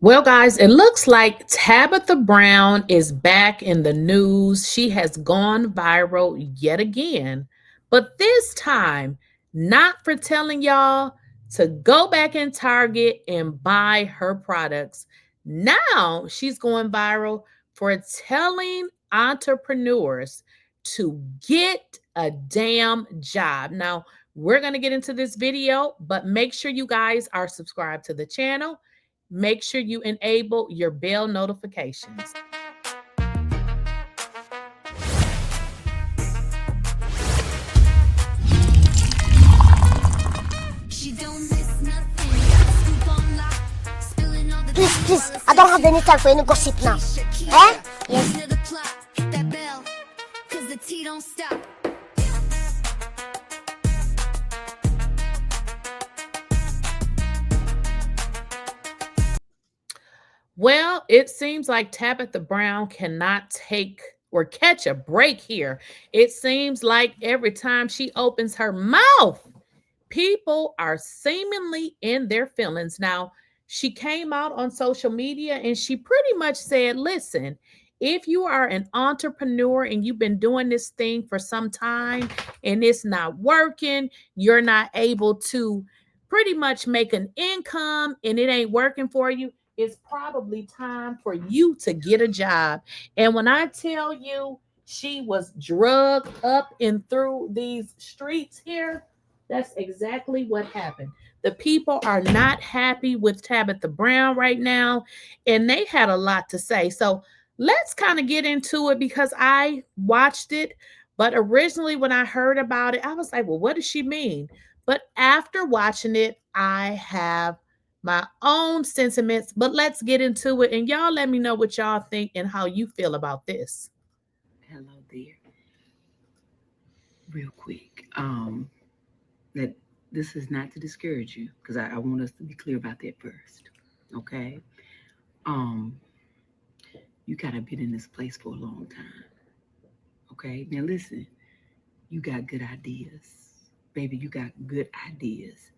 Well, guys, it looks like Tabitha Brown is back in the news. She has gone viral yet again, but this time, not for telling y'all to go back in Target and buy her products. Now she's going viral for telling entrepreneurs to get a damn job. Now, we're going to get into this video, but make sure you guys are subscribed to the channel. Make sure you enable your bell notifications. Please, I don't have any time for any gossip now. Eh? Yes. Well, it seems like Tabitha Brown cannot take or catch a break here. It seems like every time she opens her mouth, people are seemingly in their feelings. Now, she came out on social media and she pretty much said, listen, if you are an entrepreneur and you've been doing this thing for some time and it's not working, you're not able to pretty much make an income and it ain't working for you, it's probably time for you to get a job. And when I tell you she was drugged up and through these streets here, that's exactly what happened. The people are not happy with Tabitha Brown right now, and they had a lot to say. So let's kind of get into it because I watched it, but originally when I heard about it, I was like, well, what does she mean? But after watching it, I have my own sentiments, but let's get into it. And y'all let me know what y'all think and how you feel about this. Hello there. Real quick, that this is not to discourage you because I want us to be clear about that first. Okay. Um, you gotta been in this place for a long time. Okay. Now listen, you got good ideas, baby. You got good ideas.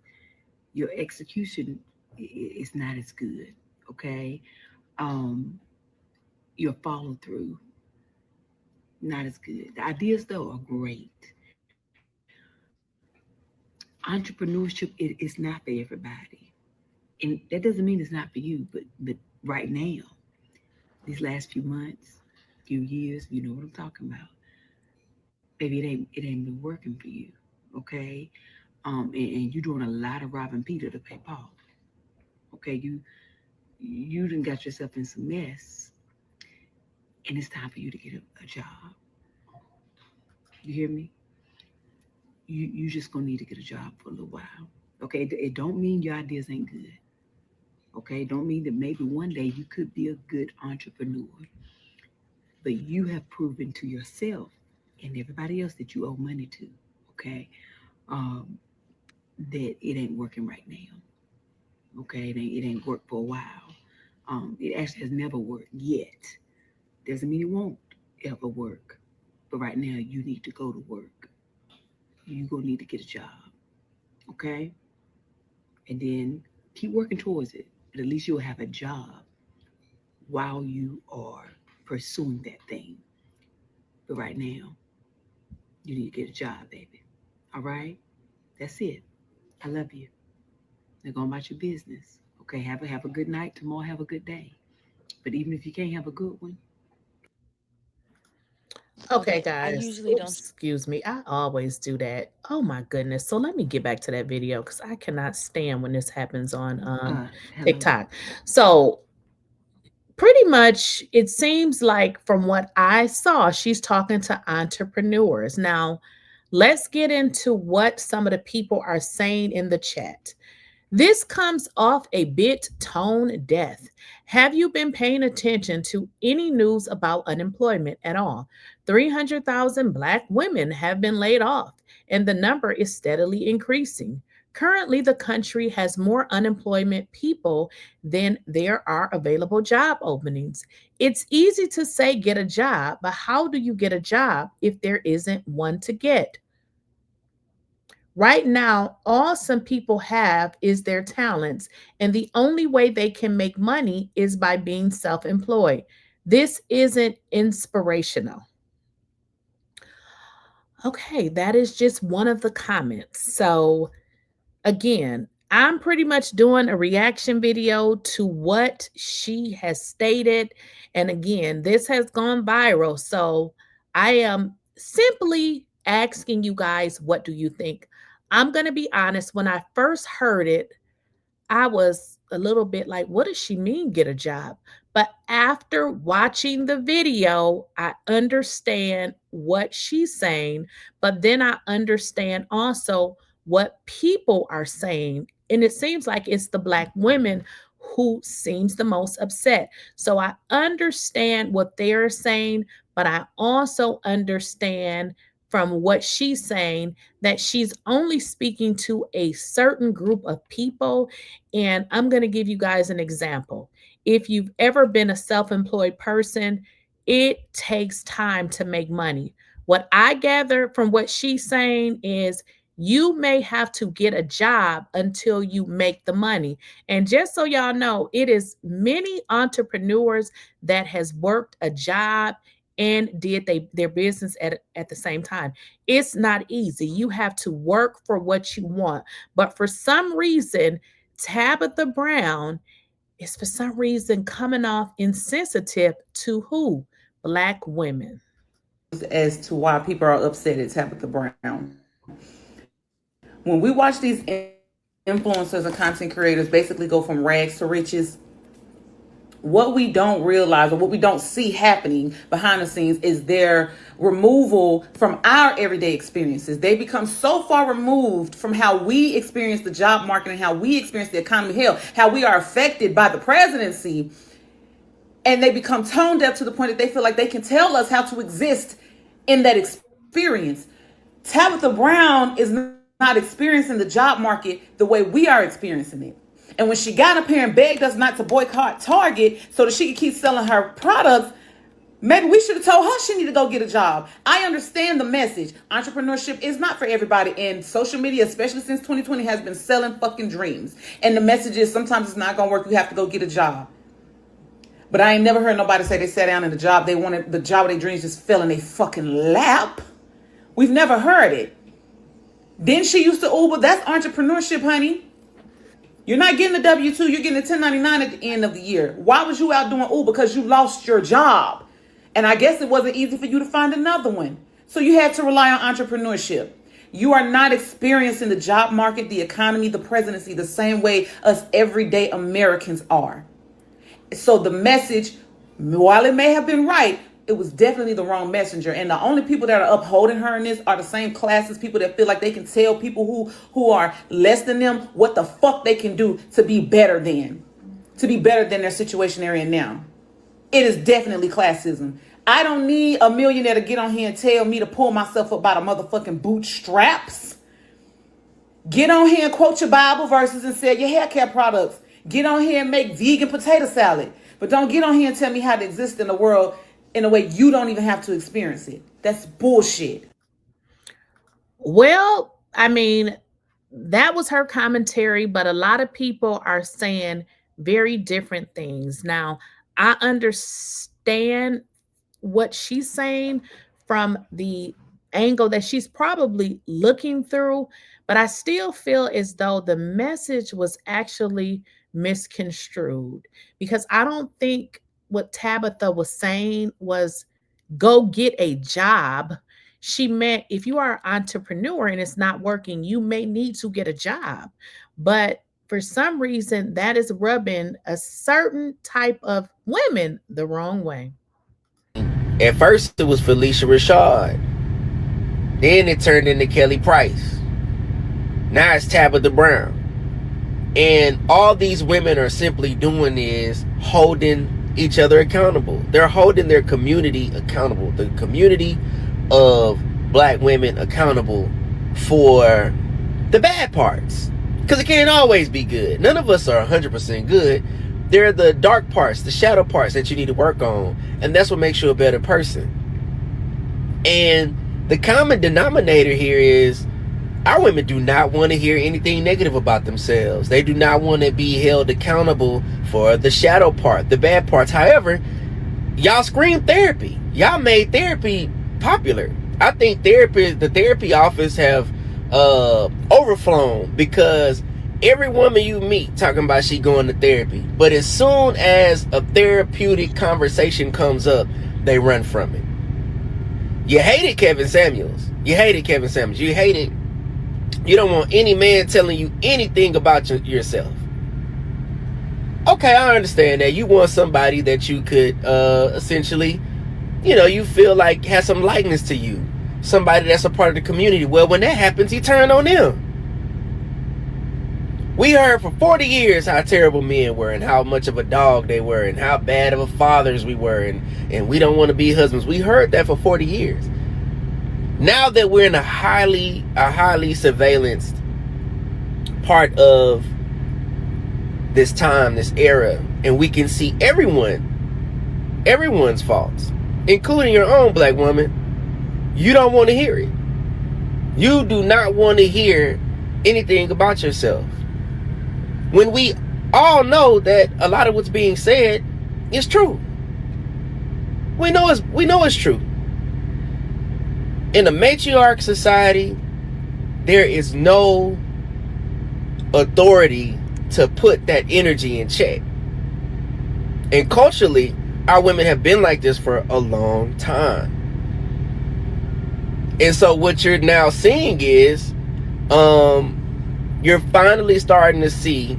Your execution is not as good. Okay. Um, your follow through not as good. The ideas though are great. Entrepreneurship is not for everybody, and that doesn't mean it's not for you. But right now, these last few months, few years, you know what I'm talking about. Baby, it ain't been working for you, okay? And you're doing a lot of robbing Peter to pay Paul. Okay, you done got yourself in some mess, and it's time for you to get a job. You hear me? You just gonna need to get a job for a little while. Okay, it don't mean your ideas ain't good. Okay, don't mean that maybe one day you could be a good entrepreneur, but you have proven to yourself and everybody else that you owe money to. Okay, um, that it ain't working right now. Okay, it ain't worked for a while. It actually has never worked yet. Doesn't mean it won't ever work, but right now you need to go to work. You gonna need to get a job. Okay, and then keep working towards it. But at least you'll have a job while you are pursuing that thing. But right now, you need to get a job, baby. All right? That's it. I love you. Now go about your business. Okay, have a good night. Tomorrow have a good day. But even if you can't have a good one, Okay, I guys. usually Oops, don't. excuse me. I always do that. Oh my goodness. So let me get back to that video because I cannot stand when this happens on hello. TikTok. So pretty much it seems like from what I saw, she's talking to entrepreneurs. Now, let's get into what some of the people are saying in the chat. This comes off a bit tone deaf. Have you been paying attention to any news about unemployment at all? 300,000 Black women have been laid off, and the number is steadily increasing. Currently, the country has more unemployment people than there are available job openings. It's easy to say get a job, but how do you get a job if there isn't one to get? Right now, all some people have is their talents, and the only way they can make money is by being self employed. This isn't inspirational. Okay, that is just one of the comments. So, again, I'm pretty much doing a reaction video to what she has stated. And again, this has gone viral. So I am simply asking you guys, what do you think? I'm going to be honest, when I first heard it, I was a little bit like, what does she mean, get a job? But after watching the video, I understand what she's saying, but then I understand also what people are saying. And it seems like it's the Black women who seems the most upset. So I understand what they're saying, but I also understand from what she's saying that she's only speaking to a certain group of people. And I'm going to give you guys an example. If you've ever been a self employed person, it takes time to make money. What I gather from what she's saying is you may have to get a job until you make the money. And just so y'all know, it is many entrepreneurs that has worked a job and did their business at the same time. It's not easy. You have to work for what you want. But for some reason, Tabitha Brown is for some reason coming off insensitive to who? Black women. As to why people are upset at Tabitha Brown. When we watch these influencers and content creators basically go from rags to riches, what we don't realize or what we don't see happening behind the scenes is their removal from our everyday experiences. They become so far removed from how we experience the job market and how we experience the economy, hell, how we are affected by the presidency. And they become tone deaf to the point that they feel like they can tell us how to exist in that experience. Tabitha Brown is not experiencing the job market the way we are experiencing it. And when she got up here and begged us not to boycott Target so that she could keep selling her products, maybe we should have told her she needed to go get a job. I understand the message. Entrepreneurship is not for everybody. And social media, especially since 2020, has been selling fucking dreams. And the message is sometimes it's not going to work. You have to go get a job. But I ain't never heard nobody say they sat down in the job. They wanted the job of their dreams just fell in their fucking lap. We've never heard it. Then she used to Uber. That's entrepreneurship, honey. You're not getting the W-2. You're getting the 1099 at the end of the year. Why was you out doing Uber? Because you lost your job. And I guess it wasn't easy for you to find another one. So you had to rely on entrepreneurship. You are not experiencing the job market, the economy, the presidency the same way us everyday Americans are. So the message, while it may have been right, it was definitely the wrong messenger. And the only people that are upholding her in this are the same classes, people that feel like they can tell people who are less than them what the fuck they can do to be better than their situation they're in now. It is definitely classism. I don't need a millionaire to get on here and tell me to pull myself up by the motherfucking bootstraps. Get on here and quote your Bible verses and sell your hair care products. Get on here and make vegan potato salad. But don't get on here and tell me how to exist in the world in a way you don't even have to experience it. That's bullshit. Well, I mean, that was her commentary, but a lot of people are saying very different things. Now, I understand what she's saying from the angle that she's probably looking through, but I still feel as though the message was actually misconstrued, because I don't think what Tabitha was saying was go get a job. She meant if you are an entrepreneur and it's not working, you may need to get a job. But for some reason, that is rubbing a certain type of women the wrong way. At first, it was Felicia Rashad. Then it turned into Kelly Price. Now it's Tabitha Brown. And all these women are simply doing is holding each other accountable. They're holding their community accountable. The community of black women accountable for the bad parts. Because it can't always be good. None of us are 100% good. There are the dark parts, the shadow parts that you need to work on. And that's what makes you a better person. And the common denominator here is Our women do not want to hear anything negative about themselves. They do not want to be held accountable for the shadow part, the bad parts. However, y'all scream therapy. Y'all made therapy popular. I think the therapy office have overflown, because every woman you meet talking about she going to therapy, but as soon as a therapeutic conversation comes up, they run from it. You hated Kevin Samuels. You hated Kevin Samuels. You hated. You don't want any man telling you anything about yourself. Okay, I understand that. You want somebody that you could essentially, you feel like has some likeness to you. Somebody that's a part of the community. Well, when that happens, you turn on them. We heard for 40 years how terrible men were and how much of a dog they were and how bad of a fathers we were, and we don't want to be husbands. We heard that for 40 years. Now that we're in a highly surveillanced part of this time, this era, and we can see everyone's faults, including your own, black woman, you don't want to hear it. You do not want to hear anything about yourself, when we all know that a lot of what's being said is true. We know it's true. In a matriarch society, there is no authority to put that energy in check. And culturally, our women have been like this for a long time. And so what you're now seeing is, you're finally starting to see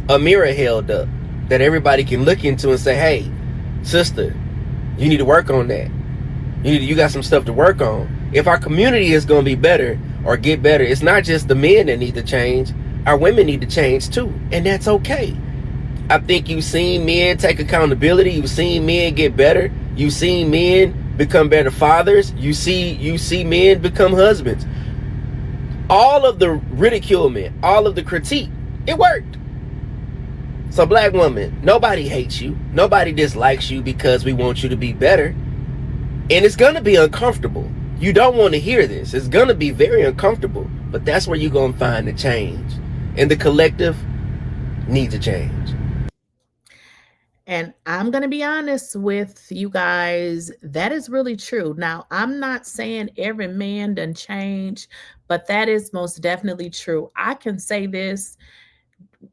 a mirror held up that everybody can look into and say, hey, sister, you need to work on that. You got some stuff to work on. If our community is going to be better or get better, it's not just the men that need to change. Our women need to change too. And that's okay. I think you've seen men take accountability. You've seen men get better. You've seen men become better fathers. You see men become husbands. All of the ridicule, all of the critique, it worked. So black woman, nobody hates you. Nobody dislikes you because we want you to be better. And it's going to be uncomfortable. You don't want to hear this. It's going to be very uncomfortable. But that's where you're going to find the change. And the collective needs a change. And I'm going to be honest with you guys, that is really true. Now, I'm not saying every man done change, but that is most definitely true. I can say this.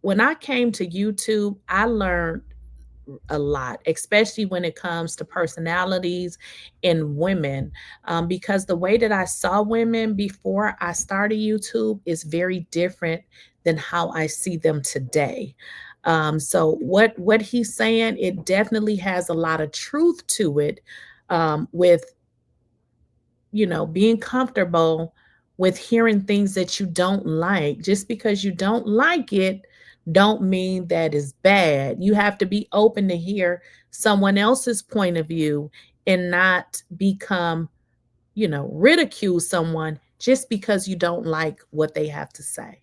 When I came to YouTube, I learned a lot, especially when it comes to personalities in women, because the way that I saw women before I started YouTube is very different than how I see them today. So what he's saying, it definitely has a lot of truth to it, with being comfortable with hearing things that you don't like. Just because you don't like it don't mean that is bad. You have to be open to hear someone else's point of view and not become, ridicule someone just because you don't like what they have to say.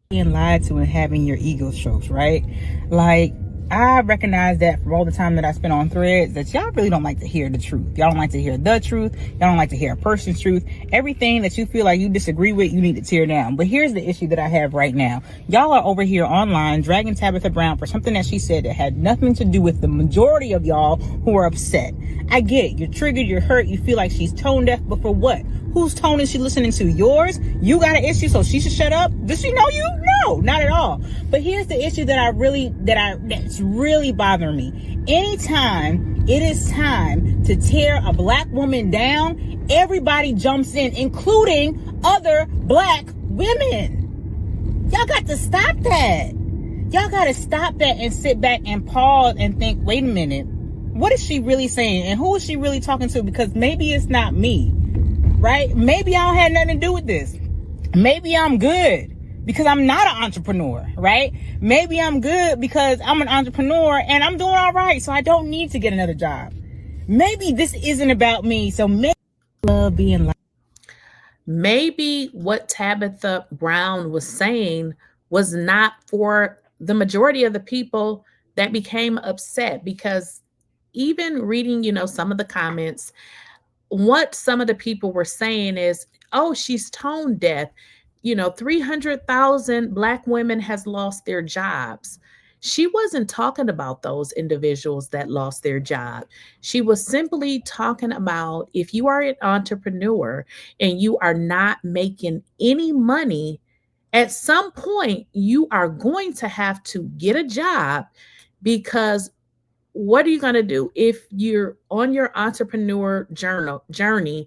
Being lied to and having your ego strokes, right? Like, I recognize that from all the time that I spent on threads, that y'all really don't like to hear the truth. Y'all don't like to hear the truth. Y'all don't like to hear a person's truth. Everything that you feel like you disagree with, you need to tear down. But here's the issue that I have right now. Y'all are over here online dragging Tabitha Brown for something that she said that had nothing to do with the majority of y'all who are upset. I get it. You're triggered. You're hurt. You feel like she's tone deaf. But for what? Whose tone is she listening to? Yours? You got an issue, so she should shut up? Does she know you? No, not at all. But here's the issue that's really bothering me. Anytime it is time to tear a black woman down, everybody jumps in, including other black women. Y'all got to stop that. Y'all got to stop that and sit back and pause and think, wait a minute, what is she really saying? And who is she really talking to? Because maybe it's not me. Right? Maybe I don't have nothing to do with this. Maybe I'm good because I'm not an entrepreneur, right? Maybe I'm good because I'm an entrepreneur and I'm doing all right, so I don't need to get another job. Maybe this isn't about me, so maybe I love being like. Maybe what Tabitha Brown was saying was not for the majority of the people that became upset, because even reading, some of the comments, what some of the people were saying is, oh, she's tone deaf. 300,000 Black women has lost their jobs. She wasn't talking about those individuals that lost their job. She was simply talking about, if you are an entrepreneur and you are not making any money, at some point you are going to have to get a job, because what are you going to do if you're on your entrepreneur journey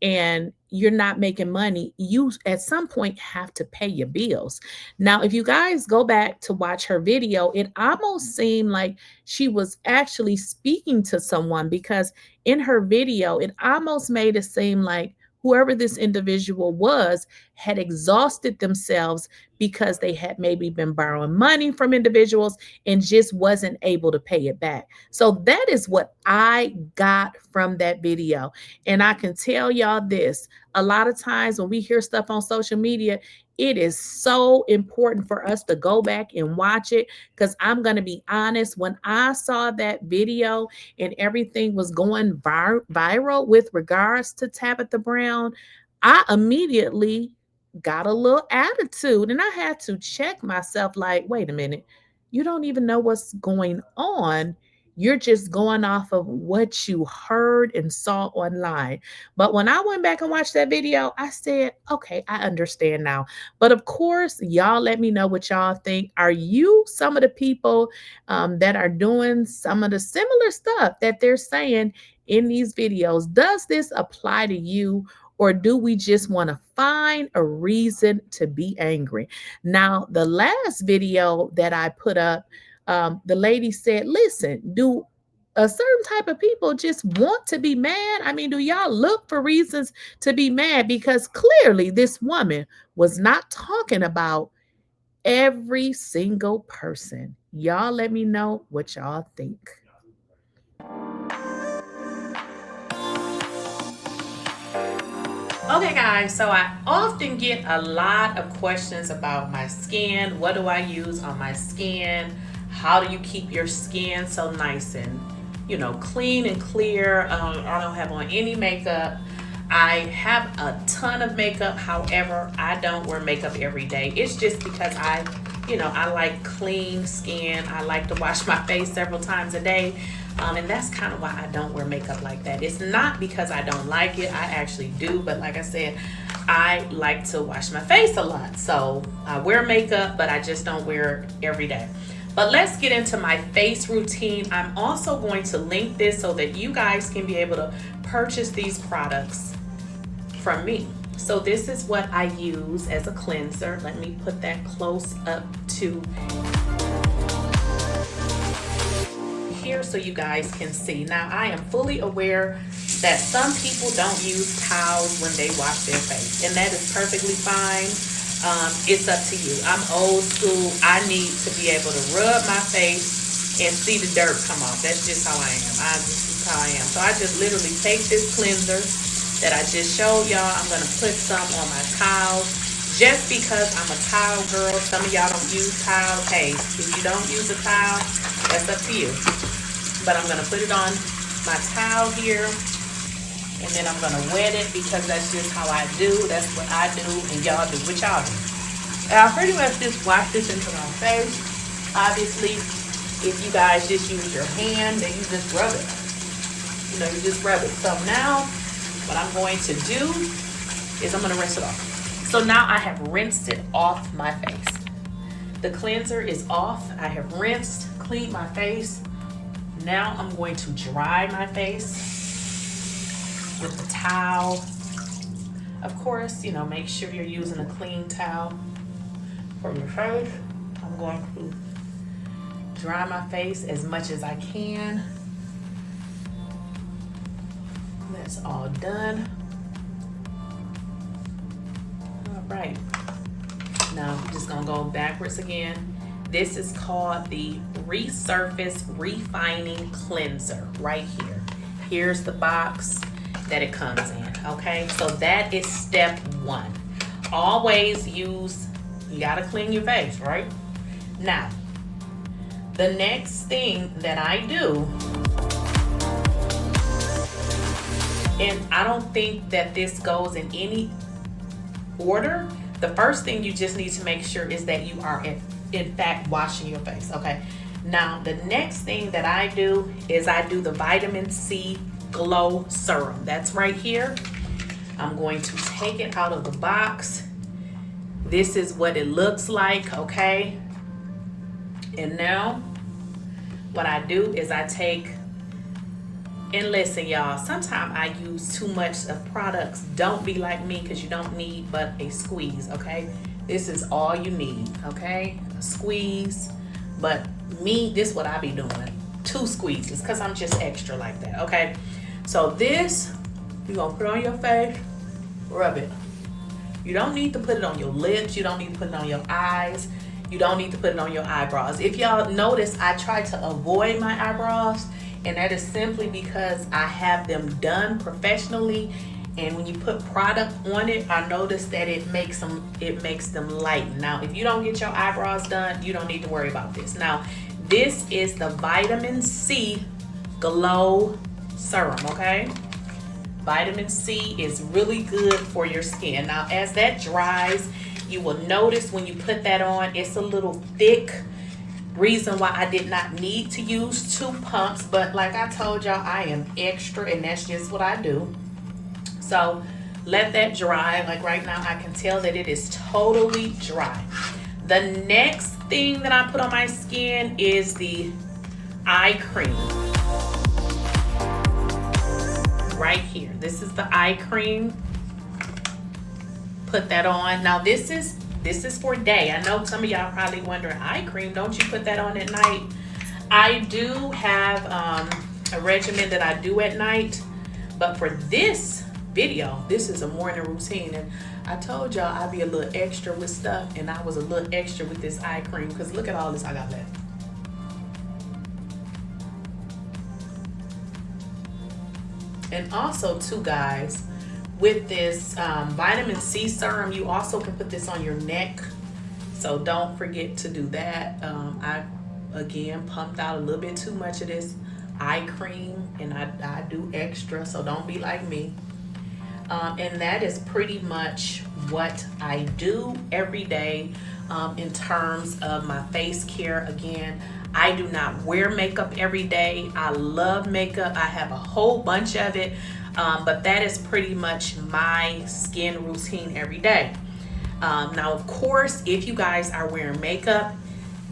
and you're not making money? You at some point have to pay your bills. Now, if you guys go back to watch her video, it almost seemed like she was actually speaking to someone, because in her video, it almost made it seem like whoever this individual was had exhausted themselves because they had maybe been borrowing money from individuals and just wasn't able to pay it back. So that is what I got from that video. And I can tell y'all this, a lot of times when we hear stuff on social media, it is so important for us to go back and watch it, because I'm going to be honest, when I saw that video and everything was going viral with regards to Tabitha Brown, I immediately got a little attitude, and I had to check myself like, wait a minute, you don't even know what's going on. You're just going off of what you heard and saw online. But when I went back and watched that video, I said, okay, I understand now. But of course, y'all let me know what y'all think. Are you some of the people that are doing some of the similar stuff that they're saying in these videos? Does this apply to you? Or do we just want to find a reason to be angry? Now, the last video that I put up, the lady said, listen, do a certain type of people just want to be mad? I mean, do y'all look for reasons to be mad? Because clearly this woman was not talking about every single person. Y'all let me know what y'all think. Okay, guys, so I often get a lot of questions about my skin. What do I use on my skin? How do you keep your skin so nice and, clean and clear? I don't have on any makeup. I have a ton of makeup. However, I don't wear makeup every day. It's just because I like clean skin. I like to wash my face several times a day. And that's kind of why I don't wear makeup like that. It's not because I don't like it. I actually do. But like I said, I like to wash my face a lot. So I wear makeup, but I just don't wear it every day. But let's get into my face routine. I'm also going to link this so that you guys can be able to purchase these products from me. So this is what I use as a cleanser. Let me put that close up to here so you guys can see. Now, I am fully aware that some people don't use towels when they wash their face, and that is perfectly fine. It's up to you. I'm old school. I need to be able to rub my face and see the dirt come off. That's just how I am. This is how I am. So I just literally take this cleanser that I just showed y'all. I'm going to put some on my towel just because I'm a towel girl. Some of y'all don't use towels. Hey, if you don't use a towel, that's up to you. But I'm going to put it on my towel here, and then I'm going to wet it because that's just how I do. That's what I do, and y'all do what y'all do. And I pretty much just wash this into my face. Obviously, if you guys just use your hand, then you just rub it. You just rub it. So now, what I'm going to do is I'm going to rinse it off. So now I have rinsed it off my face. The cleanser is off. I have rinsed, cleaned my face. Now I'm going to dry my face with the towel. Of course, make sure you're using a clean towel for your face. I'm going to dry my face as much as I can. That's all done. All right. Now I'm just gonna go backwards again. This is called the Resurface Refining Cleanser right here. Here's the box that it comes in, okay? So that is step one. Always use, you gotta clean your face, right? Now, the next thing that I do And I don't think that this goes in any order. The first thing you just need to make sure is that you are in fact washing your face, okay? Now, the next thing that I do is I do the Vitamin C Glow Serum. That's right here. I'm going to take it out of the box. This is what it looks like, okay? And now, what I do is I take, and listen, y'all, sometimes I use too much of products. Don't be like me, because you don't need but a squeeze, okay? This is all you need, okay? A squeeze. But me, this is what I be doing. 2 squeezes, because I'm just extra like that, okay? So this, you're going to put on your face, rub it. You don't need to put it on your lips. You don't need to put it on your eyes. You don't need to put it on your eyebrows. If y'all notice, I try to avoid my eyebrows, and that is simply because I have them done professionally. And when you put product on it, I notice that it makes them lighten. Now, if you don't get your eyebrows done, you don't need to worry about this. Now, this is the Vitamin C Glow Serum, okay? Vitamin C is really good for your skin. Now, as that dries, you will notice when you put that on, it's a little thick. Reason why I did not need to use 2 pumps, but like I told y'all, I am extra, and that's just what I do. So let that dry. Like right now, I can tell that it is totally dry. The next thing that I put on my skin is the eye cream. Right here. This is the eye cream. Put that on. Now this is for day. I know some of y'all probably wondering, eye cream, don't you put that on at night? I do have a regimen that I do at night, but for this video, this is a morning routine. And I told y'all I'd be a little extra with stuff, and I was a little extra with this eye cream, because look at all this I got left. And also too, guys, with this vitamin C serum, you also can put this on your neck, so don't forget to do that. I again pumped out a little bit too much of this eye cream, and I do extra, so don't be like me. And that is pretty much what I do every day in terms of my face care. Again, I do not wear makeup every day. I love makeup. I have a whole bunch of it, but that is pretty much my skin routine every day. Now, of course, if you guys are wearing makeup,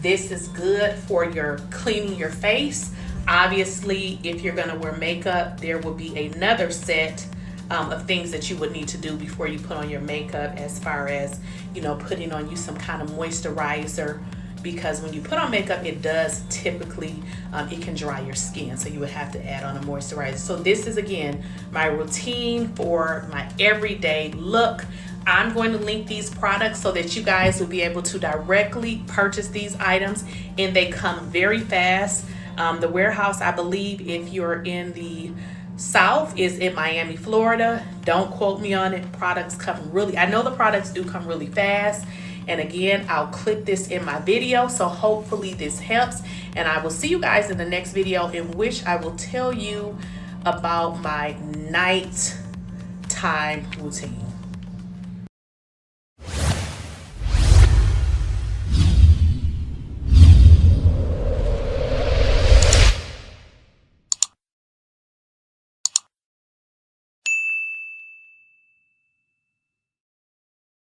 this is good for your cleaning your face. Obviously, if you're gonna wear makeup, there will be another set of things that you would need to do before you put on your makeup, as far as, you know, putting on you some kind of moisturizer, because when you put on makeup, it does typically, it can dry your skin, so you would have to add on a moisturizer. So this is, again, my routine for my everyday look. I'm going to link these products so that you guys will be able to directly purchase these items, and they come very fast. The warehouse, I believe, if you're in the South, is in Miami, Florida. Don't quote me on it. Products come really, I know the products do come really fast. And again, I'll clip this in my video, so hopefully this helps. And I will see you guys in the next video, in which I will tell you about my nighttime routine.